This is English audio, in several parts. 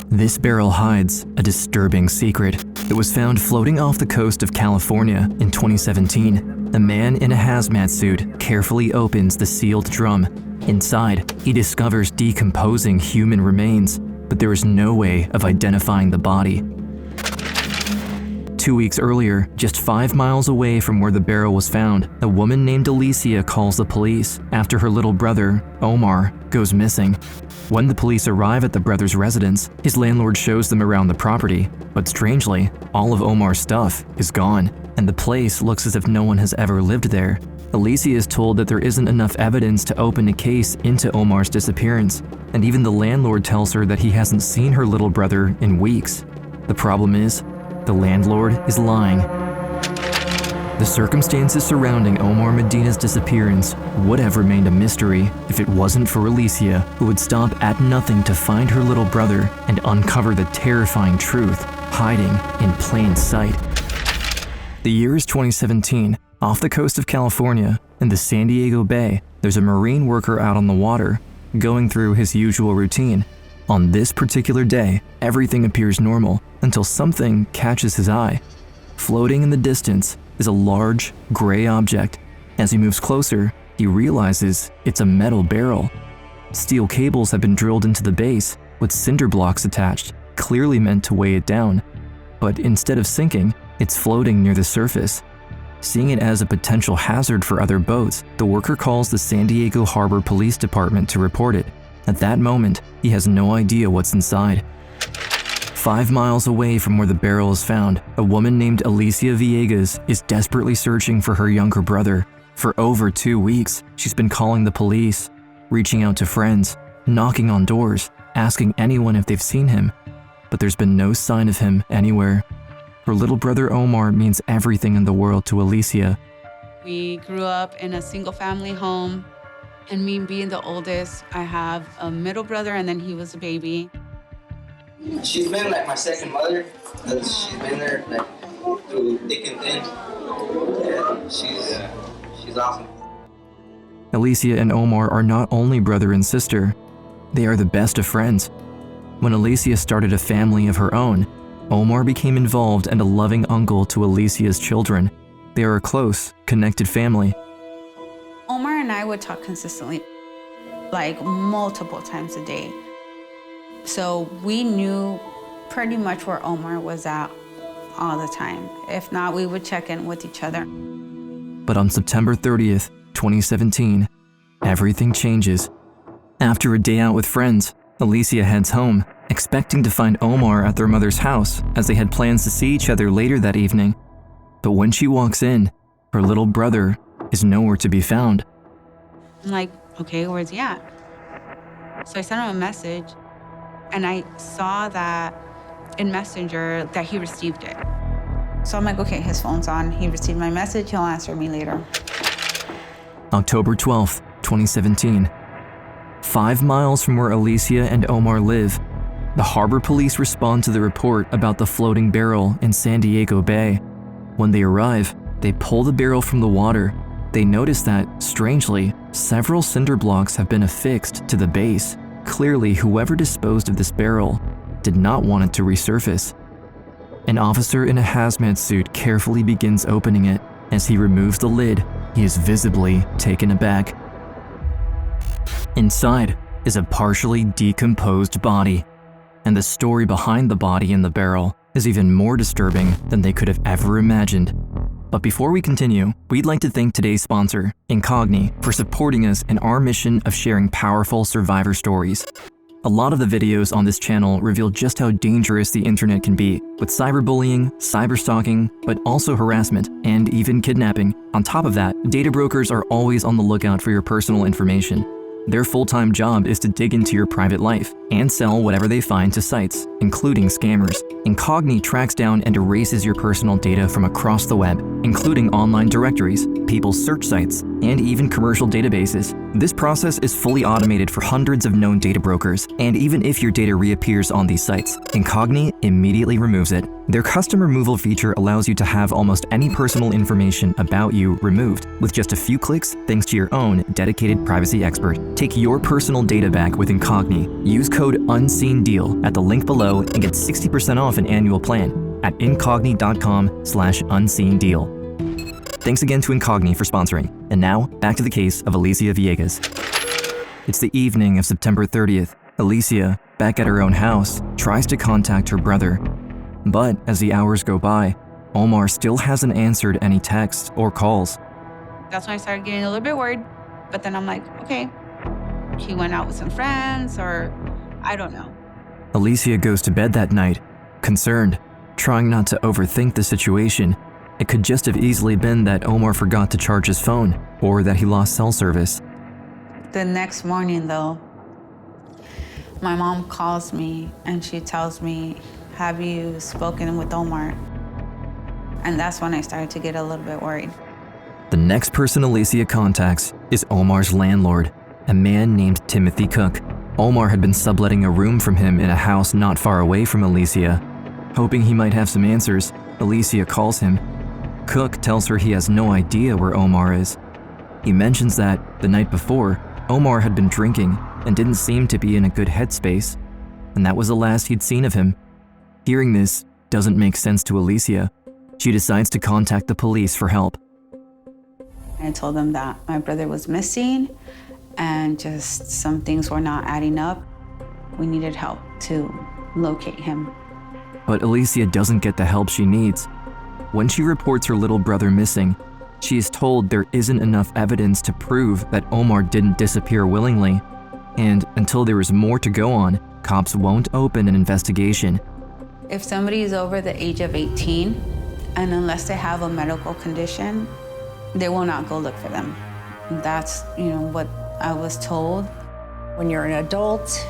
This barrel hides a disturbing secret. It was found floating off the coast of California in 2017. A man in a hazmat suit carefully opens the sealed drum. Inside, he discovers decomposing human remains, but there is no way of identifying the body. 2 weeks earlier, just 5 miles away from where the barrel was found, a woman named Alicia calls the police after her little brother, Omar, goes missing. When the police arrive at the brother's residence, his landlord shows them around the property, but strangely, all of Omar's stuff is gone, and the place looks as if no one has ever lived there. Alicia is told that there isn't enough evidence to open a case into Omar's disappearance, and even the landlord tells her that he hasn't seen her little brother in weeks. The problem is, the landlord is lying. The circumstances surrounding Omar Medina's disappearance would have remained a mystery if it wasn't for Alicia, who would stop at nothing to find her little brother and uncover the terrifying truth hiding in plain sight. The year is 2017. Off the coast of California, in the San Diego Bay, there's a marine worker out on the water, going through his usual routine. On this particular day, everything appears normal until something catches his eye. Floating in the distance is a large, gray object. As he moves closer, he realizes it's a metal barrel. Steel cables have been drilled into the base with cinder blocks attached, clearly meant to weigh it down. But instead of sinking, it's floating near the surface. Seeing it as a potential hazard for other boats, the worker calls the San Diego Harbor Police Department to report it. At that moment, he has no idea what's inside. 5 miles away from where the barrel is found, a woman named Alicia Villegas is desperately searching for her younger brother. For over 2 weeks, she's been calling the police, reaching out to friends, knocking on doors, asking anyone if they've seen him. But there's been no sign of him anywhere. Her little brother Omar means everything in the world to Alicia. We grew up in a single-family home, and me being the oldest, I have a middle brother, and then he was a baby. She's been like my second mother, because she's been there like through thick and thin. Yeah, she's awesome. Alicia and Omar are not only brother and sister, they are the best of friends. When Alicia started a family of her own, Omar became involved and a loving uncle to Alicia's children. They are a close, connected family. Omar and I would talk consistently, like multiple times a day. So we knew pretty much where Omar was at all the time. If not, we would check in with each other. But on September 30th, 2017, everything changes. After a day out with friends, Alicia heads home, expecting to find Omar at their mother's house, as they had plans to see each other later that evening. But when she walks in, her little brother is nowhere to be found. I'm like, okay, where's he at? So I sent him a message, and I saw that in Messenger that he received it. So I'm like, okay, his phone's on. He received my message. He'll answer me later. October 12th, 2017. 5 miles from where Alicia and Omar live, the harbor police respond to the report about the floating barrel in San Diego Bay. When they arrive, they pull the barrel from the water. They notice that, strangely, several cinder blocks have been affixed to the base. Clearly, whoever disposed of this barrel did not want it to resurface. An officer in a hazmat suit carefully begins opening it. As he removes the lid, he is visibly taken aback. Inside is a partially decomposed body, and the story behind the body in the barrel is even more disturbing than they could have ever imagined. But before we continue, we'd like to thank today's sponsor, Incogni, for supporting us in our mission of sharing powerful survivor stories. A lot of the videos on this channel reveal just how dangerous the internet can be, with cyberbullying, cyberstalking, but also harassment, and even kidnapping. On top of that, data brokers are always on the lookout for your personal information. Their full-time job is to dig into your private life and sell whatever they find to sites, including scammers. Incogni tracks down and erases your personal data from across the web, including online directories, people's search sites, and even commercial databases. This process is fully automated for hundreds of known data brokers, and even if your data reappears on these sites, Incogni immediately removes it. Their custom removal feature allows you to have almost any personal information about you removed with just a few clicks thanks to your own dedicated privacy expert. Take your personal data back with Incogni. Use code UNSEENDEAL at the link below and get 60% off an annual plan at incogni.com/unseendeal. Thanks again to Incogni for sponsoring. And now, back to the case of Alicia Villegas. It's the evening of September 30th. Alicia, back at her own house, tries to contact her brother. But as the hours go by, Omar still hasn't answered any texts or calls. That's when I started getting a little bit worried. But then I'm like, okay, he went out with some friends, or I don't know. Alicia goes to bed that night, concerned, trying not to overthink the situation. It could just have easily been that Omar forgot to charge his phone, or that he lost cell service. The next morning, though, my mom calls me and she tells me, have you spoken with Omar? And that's when I started to get a little bit worried. The next person Alicia contacts is Omar's landlord, a man named Timothy Cook. Omar had been subletting a room from him in a house not far away from Alicia. Hoping he might have some answers, Alicia calls him. Cook tells her he has no idea where Omar is. He mentions that, the night before, Omar had been drinking and didn't seem to be in a good headspace, and that was the last he'd seen of him. Hearing this doesn't make sense to Alicia. She decides to contact the police for help. I told them that my brother was missing and just some things were not adding up. We needed help to locate him. But Alicia doesn't get the help she needs. When she reports her little brother missing, she is told there isn't enough evidence to prove that Omar didn't disappear willingly, and until there is more to go on, cops won't open an investigation. If somebody is over the age of 18, and unless they have a medical condition, they will not go look for them. That's, what I was told. When you're an adult,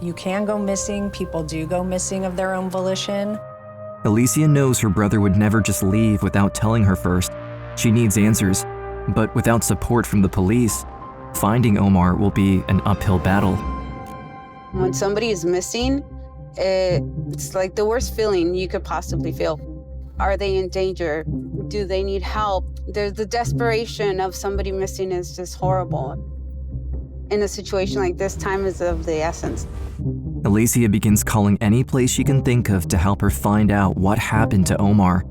you can go missing. People do go missing of their own volition. Alicia knows her brother would never just leave without telling her first. She needs answers, but without support from the police, finding Omar will be an uphill battle. When somebody is missing, it's like the worst feeling you could possibly feel. Are they in danger? Do they need help? The desperation of somebody missing is just horrible. In a situation like this, time is of the essence. Alicia begins calling any place she can think of to help her find out what happened to Omar.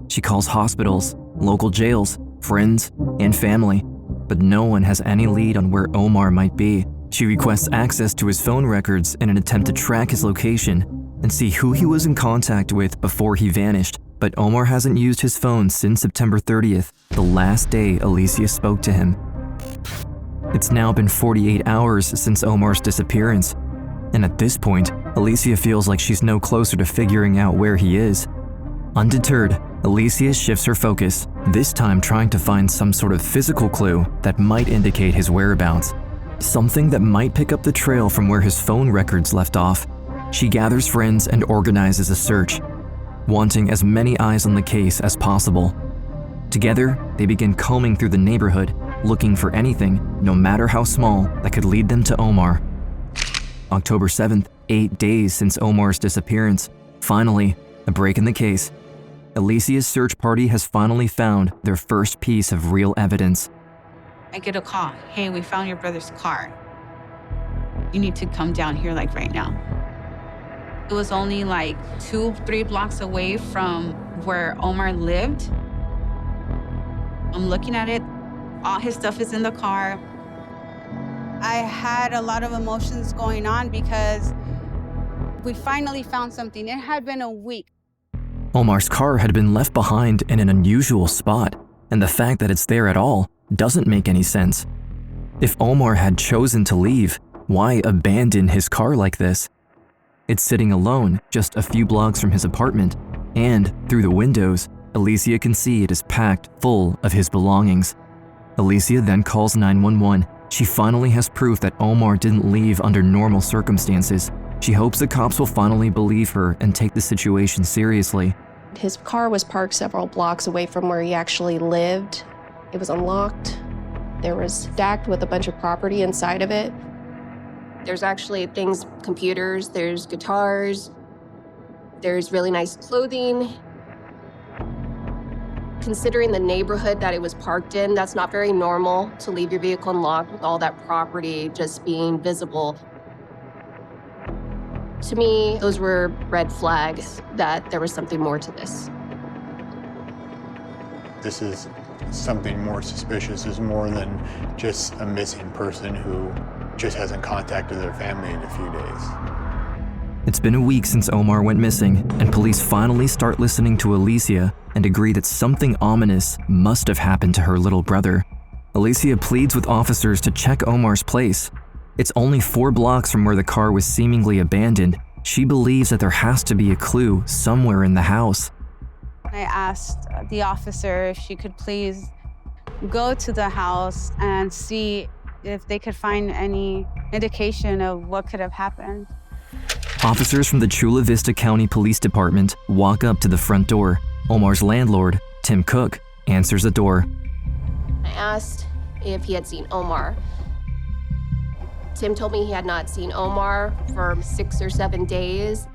She calls hospitals, local jails, friends, and family, but no one has any lead on where Omar might be. She requests access to his phone records in an attempt to track his location and see who he was in contact with before he vanished. But Omar hasn't used his phone since September 30th, the last day Alicia spoke to him. It's now been 48 hours since Omar's disappearance, and at this point, Alicia feels like she's no closer to figuring out where he is. Undeterred, Alicia shifts her focus, this time trying to find some sort of physical clue that might indicate his whereabouts. Something that might pick up the trail from where his phone records left off. She gathers friends and organizes a search, wanting as many eyes on the case as possible. Together, they begin combing through the neighborhood, looking for anything, no matter how small, that could lead them to Omar. October 7th, 8 days since Omar's disappearance. Finally, a break in the case. Alicia's search party has finally found their first piece of real evidence. I get a call. Hey, we found your brother's car. You need to come down here right now. It was only 2-3 blocks away from where Omar lived. I'm looking at it. All his stuff is in the car. I had a lot of emotions going on because we finally found something. It had been a week. Omar's car had been left behind in an unusual spot, and the fact that it's there at all doesn't make any sense. If Omar had chosen to leave, why abandon his car like this? It's sitting alone just a few blocks from his apartment, and through the windows, Alicia can see it is packed full of his belongings. Alicia then calls 911. She finally has proof that Omar didn't leave under normal circumstances. She hopes the cops will finally believe her and take the situation seriously. His car was parked several blocks away from where he actually lived. It was unlocked. There was stacked with a bunch of property inside of it. There's actually things, computers, there's guitars, there's really nice clothing. Considering the neighborhood that it was parked in, that's not very normal to leave your vehicle unlocked with all that property just being visible. To me, those were red flags that there was something more to this. This is something more suspicious. It's more than just a missing person who just hasn't contacted their family in a few days. It's been a week since Omar went missing, and police finally start listening to Alicia and agree that something ominous must have happened to her little brother. Alicia pleads with officers to check Omar's place. It's only 4 blocks from where the car was seemingly abandoned. She believes that there has to be a clue somewhere in the house. I asked the officer if she could please go to the house and see if they could find any indication of what could have happened. Officers from the Chula Vista County Police Department walk up to the front door. Omar's landlord, Tim Cook, answers the door. I asked if he had seen Omar. Tim told me he had not seen Omar for 6 or 7 days.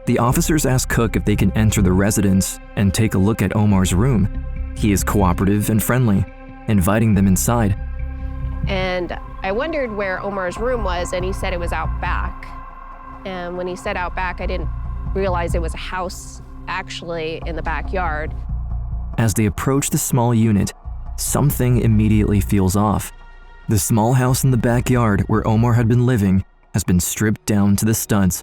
The officers ask Cook if they can enter the residence and take a look at Omar's room. He is cooperative and friendly, inviting them inside. And I wondered where Omar's room was, and he said it was out back. And when he said out back, I didn't realize it was a house actually in the backyard. As they approach the small unit, something immediately feels off. The small house in the backyard where Omar had been living has been stripped down to the studs.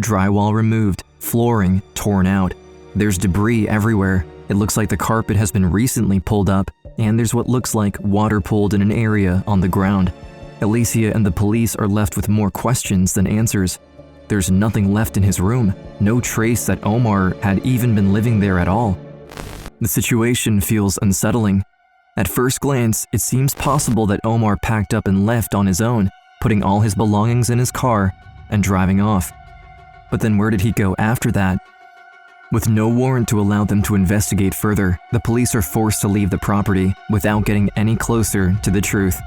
Drywall removed, flooring torn out. There's debris everywhere. It looks like the carpet has been recently pulled up, and there's what looks like water pooled in an area on the ground. Alicia and the police are left with more questions than answers. There's nothing left in his room, no trace that Omar had even been living there at all. The situation feels unsettling. At first glance, it seems possible that Omar packed up and left on his own, putting all his belongings in his car and driving off. But then where did he go after that? With no warrant to allow them to investigate further, the police are forced to leave the property without getting any closer to the truth.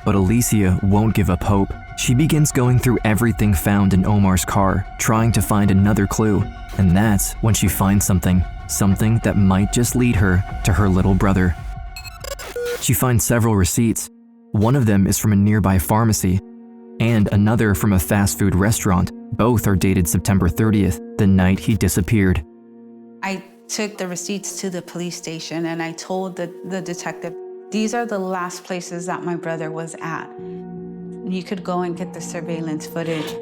But Alicia won't give up hope. She begins going through everything found in Omar's car, trying to find another clue. And that's when she finds something that might just lead her to her little brother. She finds several receipts. One of them is from a nearby pharmacy, and another from a fast food restaurant. Both are dated September 30th, the night he disappeared. I took the receipts to the police station and I told the detective, these are the last places that my brother was at. You could go and get the surveillance footage.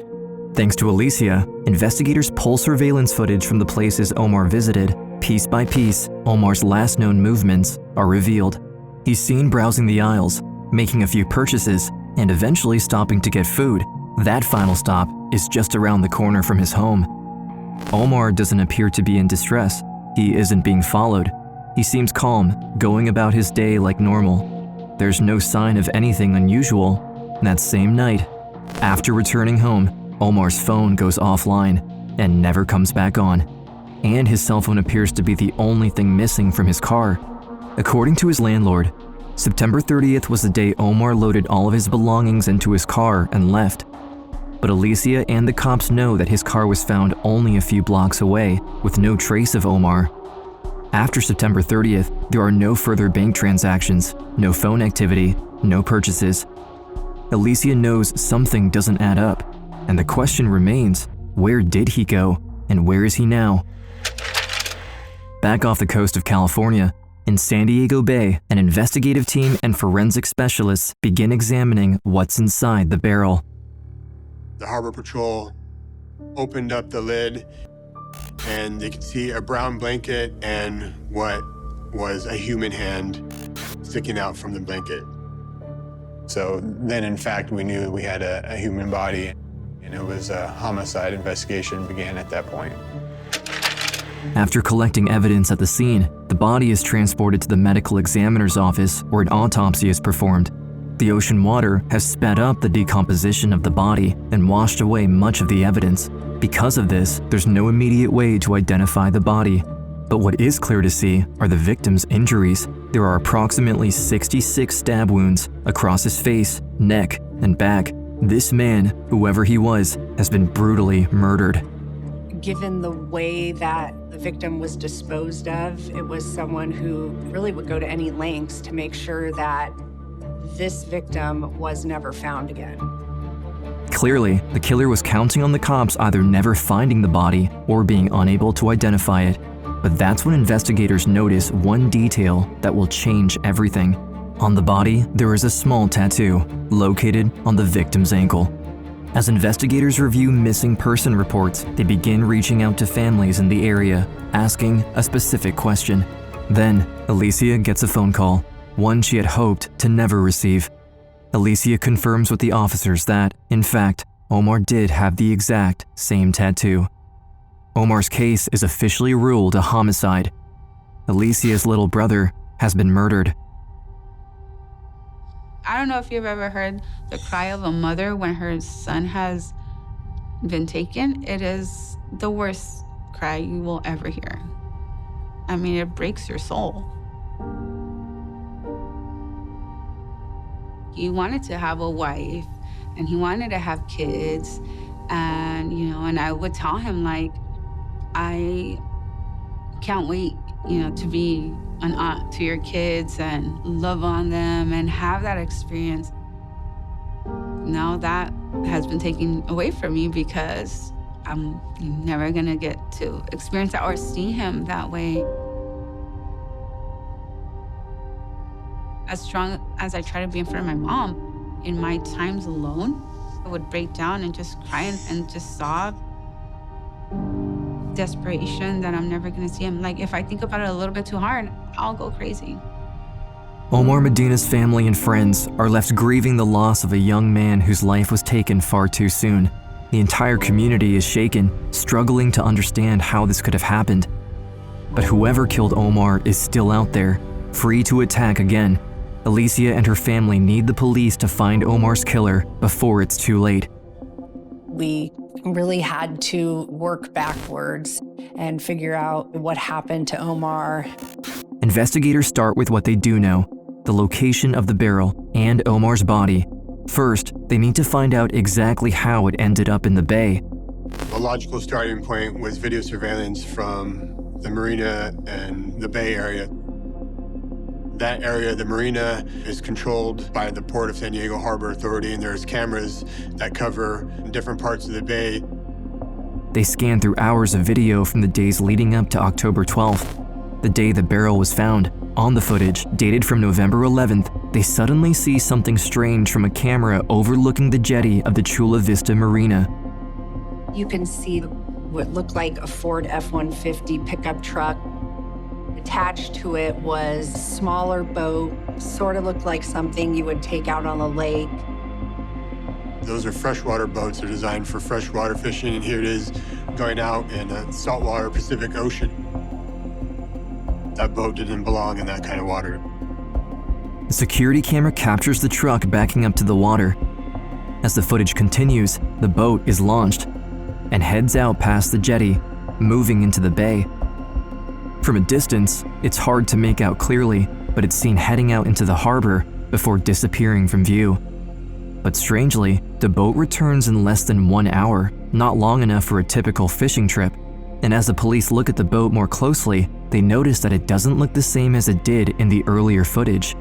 Thanks to Alicia, investigators pull surveillance footage from the places Omar visited. Piece by piece, Omar's last known movements are revealed. He's seen browsing the aisles, making a few purchases, and eventually stopping to get food. That final stop is just around the corner from his home. Omar doesn't appear to be in distress. He isn't being followed. He seems calm, going about his day like normal. There's no sign of anything unusual. That same night, after returning home, Omar's phone goes offline and never comes back on. And his cell phone appears to be the only thing missing from his car. According to his landlord, September 30th was the day Omar loaded all of his belongings into his car and left. But Alicia and the cops know that his car was found only a few blocks away, with no trace of Omar. After September 30th, there are no further bank transactions, no phone activity, no purchases. Alicia knows something doesn't add up, and the question remains, where did he go, and where is he now? Back off the coast of California, in San Diego Bay, an investigative team and forensic specialists begin examining what's inside the barrel. The Harbor Patrol opened up the lid, and they could see a brown blanket and what was a human hand sticking out from the blanket. So then, in fact, we knew we had a human body, and it was a homicide investigation began at that point. After collecting evidence at the scene, the body is transported to the medical examiner's office where an autopsy is performed. The ocean water has sped up the decomposition of the body and washed away much of the evidence. Because of this, there's no immediate way to identify the body. But what is clear to see are the victim's injuries. there are approximately 66 stab wounds across his face, neck, and back. This man, whoever he was, has been brutally murdered. Given the way that the victim was disposed of, it was someone who really would go to any lengths to make sure that this victim was never found again. Clearly, the killer was counting on the cops either never finding the body or being unable to identify it. But that's when investigators notice one detail that will change everything. On the body, there is a small tattoo located on the victim's ankle. As investigators review missing person reports, they begin reaching out to families in the area, asking a specific question. Then, Alicia gets a phone call, one she had hoped to never receive. Alicia confirms with the officers that, in fact, Omar did have the exact same tattoo. Omar's case is officially ruled a homicide. Alicia's little brother has been murdered. I don't know if you've ever heard the cry of a mother when her son has been taken. It is the worst cry you will ever hear. I mean, it breaks your soul. He wanted to have a wife and he wanted to have kids. And, and I would tell him, like, I can't wait, to be an aunt to your kids and love on them and have that experience. Now that has been taken away from me because I'm never gonna get to experience that or see him that way. As strong as I try to be in front of my mom, in my times alone, I would break down and just cry and just sob. Desperation that I'm never gonna see him. Like, if I think about it a little bit too hard, I'll go crazy. Omar Medina's family and friends are left grieving the loss of a young man whose life was taken far too soon. The entire community is shaken, struggling to understand how this could have happened. But whoever killed Omar is still out there, free to attack again. Alicia and her family need the police to find Omar's killer before it's too late. We really had to work backwards and figure out what happened to Omar. Investigators start with what they do know, the location of the barrel and Omar's body. First, they need to find out exactly how it ended up in the bay. A logical starting point was video surveillance from the marina and the bay area. That area, the marina, is controlled by the Port of San Diego Harbor Authority, and there's cameras that cover different parts of the bay. They scan through hours of video from the days leading up to October 12th, the day the barrel was found. On the footage, dated from November 11th, they suddenly see something strange from a camera overlooking the jetty of the Chula Vista Marina. You can see what looked like a Ford F-150 pickup truck. Attached to it was a smaller boat, sort of looked like something you would take out on the lake. Those are freshwater boats. They're designed for freshwater fishing, and here it is going out in a saltwater Pacific Ocean. That boat didn't belong in that kind of water. The security camera captures the truck backing up to the water. As the footage continues, the boat is launched and heads out past the jetty, moving into the bay. From a distance, it's hard to make out clearly, but it's seen heading out into the harbor before disappearing from view. But strangely, the boat returns in less than 1 hour, not long enough for a typical fishing trip. And as the police look at the boat more closely, they notice that it doesn't look the same as it did in the earlier footage.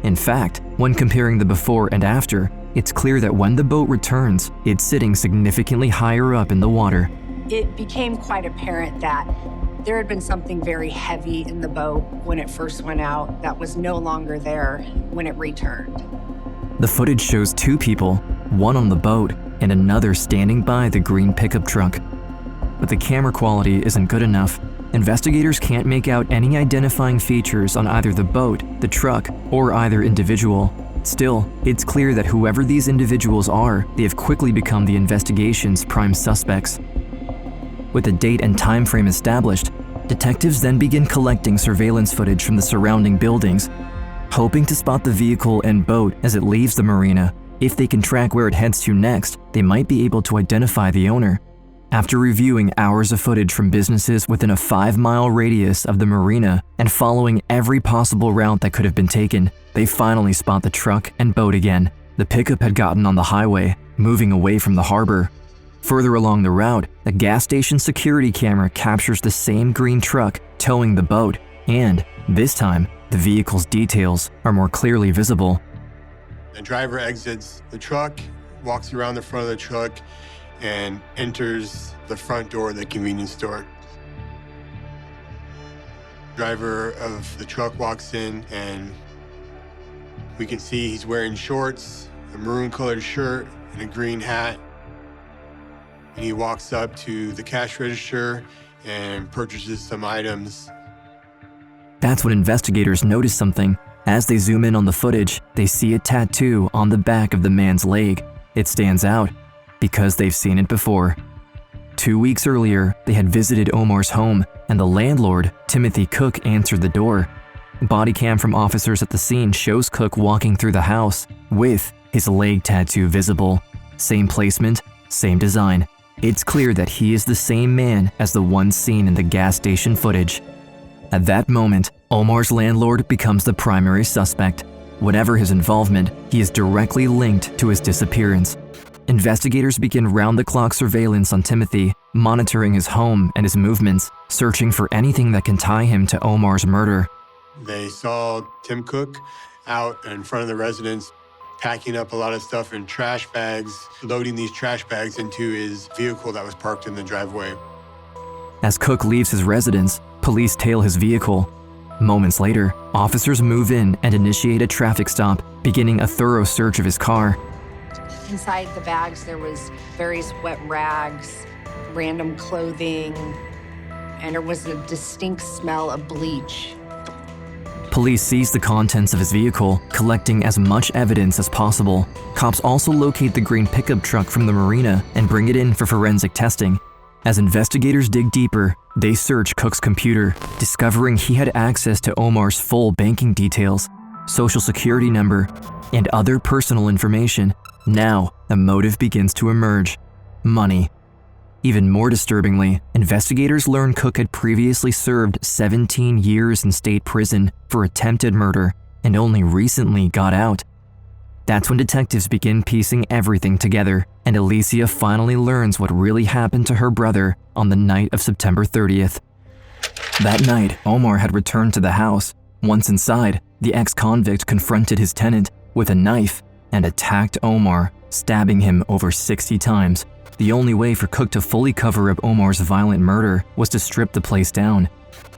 In fact, when comparing the before and after, it's clear that when the boat returns, it's sitting significantly higher up in the water. It became quite apparent that there had been something very heavy in the boat when it first went out that was no longer there when it returned. The footage shows two people, one on the boat and another standing by the green pickup truck. But the camera quality isn't good enough. Investigators can't make out any identifying features on either the boat, the truck, or either individual. Still, it's clear that whoever these individuals are, they have quickly become the investigation's prime suspects. With the date and time frame established, detectives then begin collecting surveillance footage from the surrounding buildings, hoping to spot the vehicle and boat as it leaves the marina. If they can track where it heads to next, they might be able to identify the owner. After reviewing hours of footage from businesses within a 5-mile radius of the marina and following every possible route that could have been taken, they finally spot the truck and boat again. The pickup had gotten on the highway, moving away from the harbor. Further along the route, a gas station security camera captures the same green truck towing the boat, and this time, the vehicle's details are more clearly visible. The driver exits the truck, walks around the front of the truck, and enters the front door of the convenience store. Driver of the truck walks in, and we can see he's wearing shorts, a maroon-colored shirt, and a green hat. And he walks up to the cash register and purchases some items. That's when investigators notice something. As they zoom in on the footage, they see a tattoo on the back of the man's leg. It stands out because they've seen it before. 2 weeks earlier, they had visited Omar's home, and the landlord, Timothy Cook, answered the door. Body cam from officers at the scene shows Cook walking through the house with his leg tattoo visible. Same placement, same design. It's clear that he is the same man as the one seen in the gas station footage. At that moment, Omar's landlord becomes the primary suspect. Whatever his involvement, he is directly linked to his disappearance. Investigators begin round-the-clock surveillance on Timothy, monitoring his home and his movements, searching for anything that can tie him to Omar's murder. They saw Tim Cook out in front of the residence, packing up a lot of stuff in trash bags, loading these trash bags into his vehicle that was parked in the driveway. As Cook leaves his residence, police tail his vehicle. Moments later, officers move in and initiate a traffic stop, beginning a thorough search of his car. Inside the bags, there was various wet rags, random clothing, and there was a distinct smell of bleach. Police seize the contents of his vehicle, collecting as much evidence as possible. Cops also locate the green pickup truck from the marina and bring it in for forensic testing. As investigators dig deeper, they search Cook's computer, discovering he had access to Omar's full banking details, social security number, and other personal information. Now, a motive begins to emerge: money. Even more disturbingly, investigators learn Cook had previously served 17 years in state prison for attempted murder and only recently got out. That's when detectives begin piecing everything together, and Alicia finally learns what really happened to her brother on the night of September 30th. That night, Omar had returned to the house. Once inside, the ex-convict confronted his tenant with a knife and attacked Omar, stabbing him over 60 times. The only way for Cook to fully cover up Omar's violent murder was to strip the place down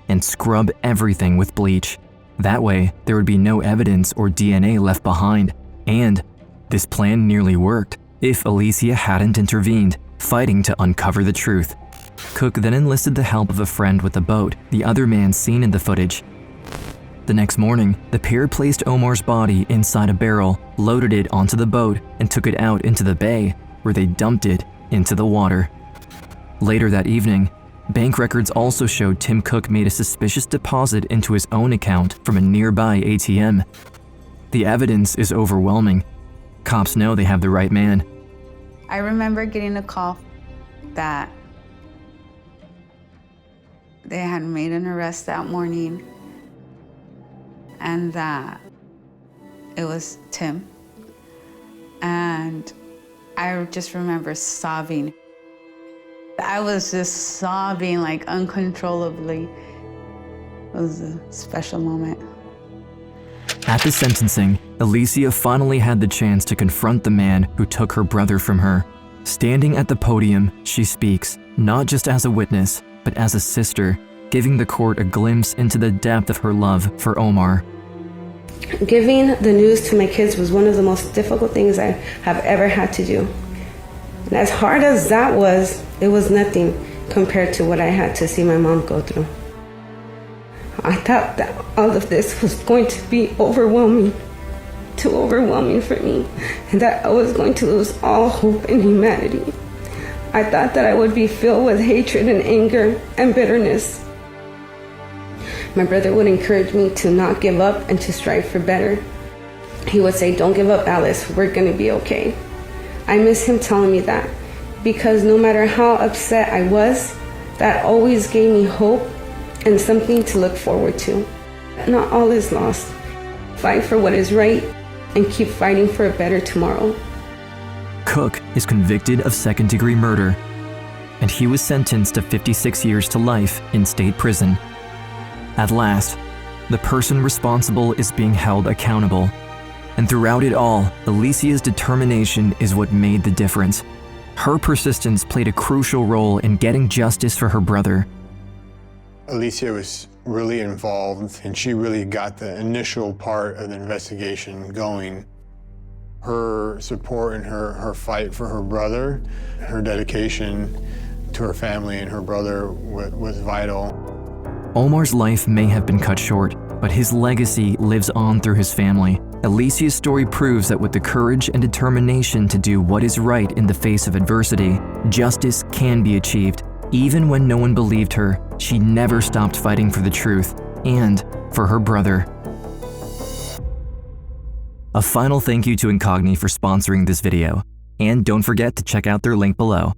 and scrub everything with bleach. That way, there would be no evidence or DNA left behind. And this plan nearly worked if Alicia hadn't intervened, fighting to uncover the truth. Cook then enlisted the help of a friend with the boat, the other man seen in the footage. The next morning, the pair placed Omar's body inside a barrel, loaded it onto the boat, and took it out into the bay, where they dumped it into the water. Later that evening, bank records also showed Tim Cook made a suspicious deposit into his own account from a nearby ATM. The evidence is overwhelming. Cops know they have the right man. I remember getting a call that they had made an arrest that morning and that it was Tim. And I just remember sobbing. I was just sobbing like uncontrollably. It was a special moment. At the sentencing, Alicia finally had the chance to confront the man who took her brother from her. Standing at the podium, she speaks, not just as a witness, but as a sister, giving the court a glimpse into the depth of her love for Omar. Giving the news to my kids was one of the most difficult things I have ever had to do. And as hard as that was, it was nothing compared to what I had to see my mom go through. I thought that all of this was going to be overwhelming, too overwhelming for me, and that I was going to lose all hope in humanity. I thought that I would be filled with hatred and anger and bitterness. My brother would encourage me to not give up and to strive for better. He would say, "Don't give up, Alice, we're gonna be okay." I miss him telling me that, because no matter how upset I was, that always gave me hope and something to look forward to. Not all is lost. Fight for what is right and keep fighting for a better tomorrow. Cook is convicted of second-degree murder, and he was sentenced to 56 years to life in state prison. At last, the person responsible is being held accountable. And throughout it all, Alicia's determination is what made the difference. Her persistence played a crucial role in getting justice for her brother. Alicia was really involved, and she really got the initial part of the investigation going. Her support and her fight for her brother, her dedication to her family and her brother was vital. Omar's life may have been cut short, but his legacy lives on through his family. Alicia's story proves that with the courage and determination to do what is right in the face of adversity, justice can be achieved. Even when no one believed her, she never stopped fighting for the truth and for her brother. A final thank you to Incogni for sponsoring this video. And don't forget to check out their link below.